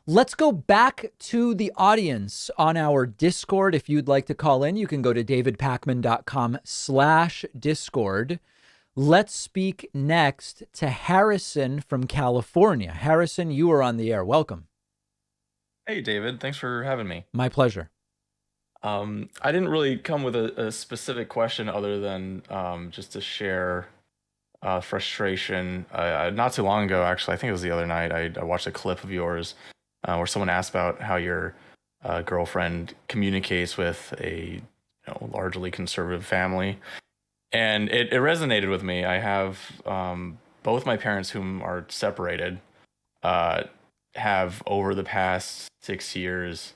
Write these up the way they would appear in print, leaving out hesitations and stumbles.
Let's go back to the audience on our Discord. If you'd like to call in, you can go to davidpakman.com/Discord. Let's speak next to Harrison from California. Harrison, you are on the air. Welcome. Hey, David. Thanks for having me. My pleasure. I didn't really come with a specific question other than just to share frustration. Not too long ago, actually, I think it was the other night, I watched a clip of yours where someone asked about how your girlfriend communicates with a largely conservative family. And it resonated with me. I have both my parents, whom are separated, uh, have over the past 6 years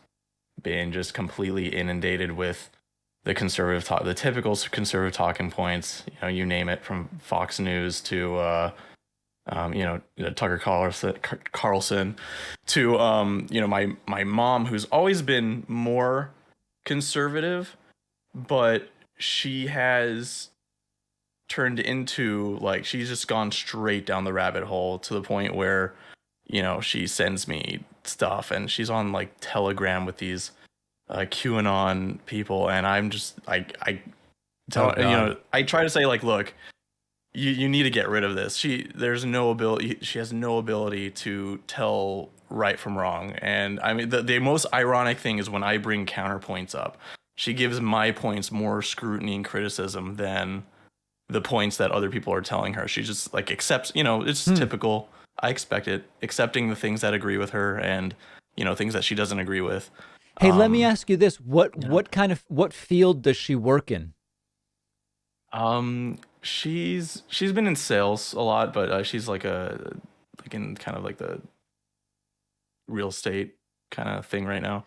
been just completely inundated with the conservative talk, the typical conservative talking points. You name it, from Fox News to Tucker Carlson to my mom, who's always been more conservative, but she has turned into, like, she's just gone straight down the rabbit hole to the point where she sends me stuff, and she's on like Telegram with these QAnon people, and I'm just I tell I try to say, like, look, you need to get rid of this. She has no ability to tell right from wrong. And I mean, the most ironic thing is when I bring counterpoints up, she gives my points more scrutiny and criticism than the points that other people are telling her. She just like accepts, it's typical. I expect it, accepting the things that agree with her and things that she doesn't agree with. Hey, let me ask you this. What field does she work in? She's been in sales a lot, but she's like in kind of like the real estate kind of thing right now.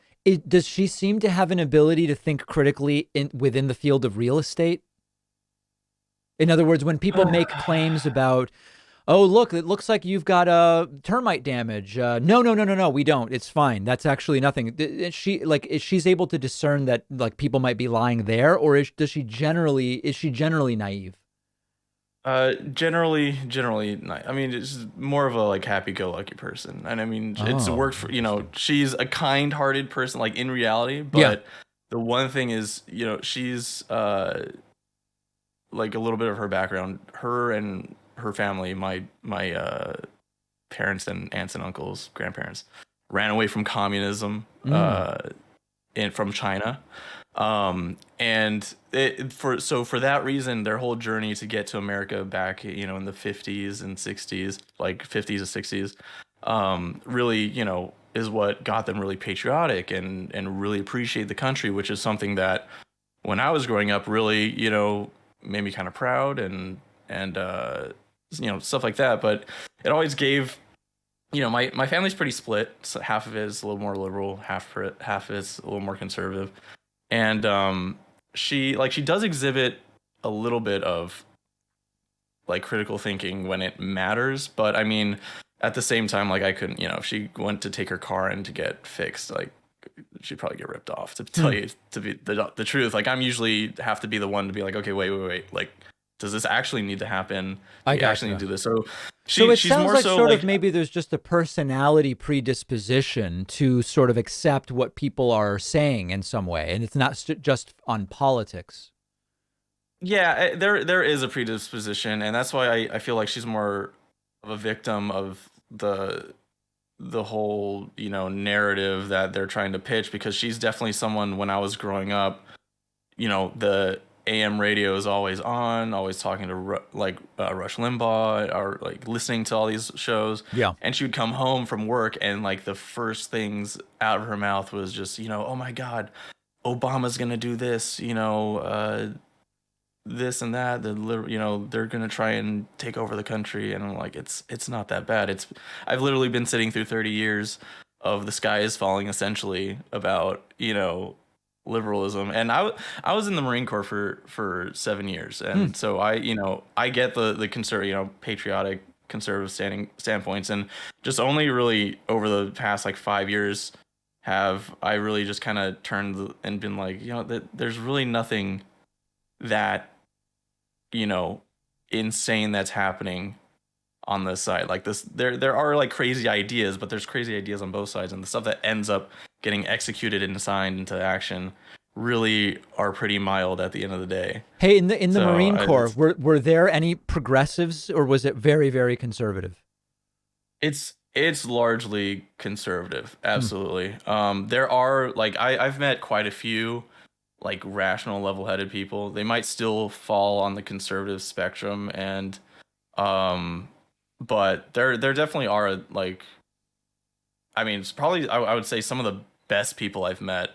Does she seem to have an ability to think critically within the field of real estate? In other words, when people make claims about, oh, look, it looks like you've got termite damage. No, we don't. It's fine. That's actually nothing. Is she's able to discern that, like, people might be lying there, or is she generally naive? Generally, not. I mean, it's more of a like happy-go-lucky person, and I mean, it's worked for, she's a kind-hearted person, like, in reality, but the one thing is, she's like, a little bit of her background, her and her family, my parents and aunts and uncles, grandparents, ran away from communism from China. And for that reason, their whole journey to get to America back, in the 50s and 60s, like 50s to 60s, really, is what got them really patriotic and really appreciate the country, which is something that when I was growing up really, made me kind of proud and stuff like that. But it always gave, my family's pretty split. So half of it is a little more liberal, half is a little more conservative. And she does exhibit a little bit of like critical thinking when it matters, but I mean, at the same time, like, I couldn't, if she went to take her car in to get fixed, like, she'd probably get ripped off, to tell you to be the truth. Like, I'm usually have to be the one to be like, okay, wait, like, does this actually need to happen? Do we actually need to do this? So it she's sounds more like so sort like, of maybe there's just a personality predisposition to sort of accept what people are saying in some way, and it's not just on politics. yeah, there is a predisposition, and that's why I feel like she's more of a victim of the whole narrative that they're trying to pitch, because she's definitely someone, when I was growing up, the AM radio is always on, always talking to Rush Limbaugh, or like listening to all these shows. Yeah. And she would come home from work, and like the first things out of her mouth was just, oh my God, Obama's gonna do this, this and that. They're gonna try and take over the country. And I'm like, it's not that bad. I've literally been sitting through 30 years of the sky is falling, essentially, about liberalism. And I was in the Marine Corps for 7 years, and so I get the conservative, patriotic conservative standpoints, and just only really over the past like 5 years have I really just kind of turned and been like, that there's really nothing that insane that's happening on this side. Like this, there are like crazy ideas, but there's crazy ideas on both sides, and the stuff that ends up getting executed and signed into action really are pretty mild at the end of the day. Hey, in the So Marine Corps, it's were there any progressives, or was it very, very conservative? it's largely conservative, Hmm. absolutely. There are like I've met quite a few like rational, level-headed people. They might still fall on the conservative spectrum, and um, but there definitely are like I mean, it's probably I would say some of the best people I've met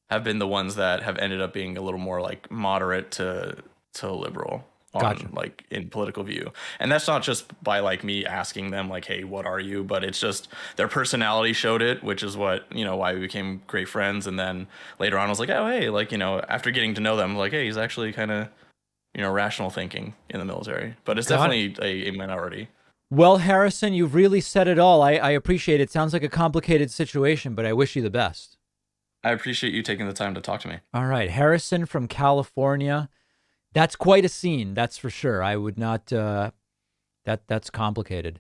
have been the ones that have ended up being a little more like moderate to liberal on Gotcha. like in political view. And that's not just by like me asking them like, "Hey, what are you?" but it's just their personality showed it, which is what, why we became great friends. And then later on I was like, "Oh, hey, like, after getting to know them, like, hey, he's actually kind of, rational thinking in the military." But it's Got it. definitely a minority. Well, Harrison, you've really said it all. I appreciate it. Sounds like a complicated situation, but I wish you the best. I appreciate you taking the time to talk to me. All right, Harrison from California. That's quite a scene, that's for sure. I would not. That's complicated.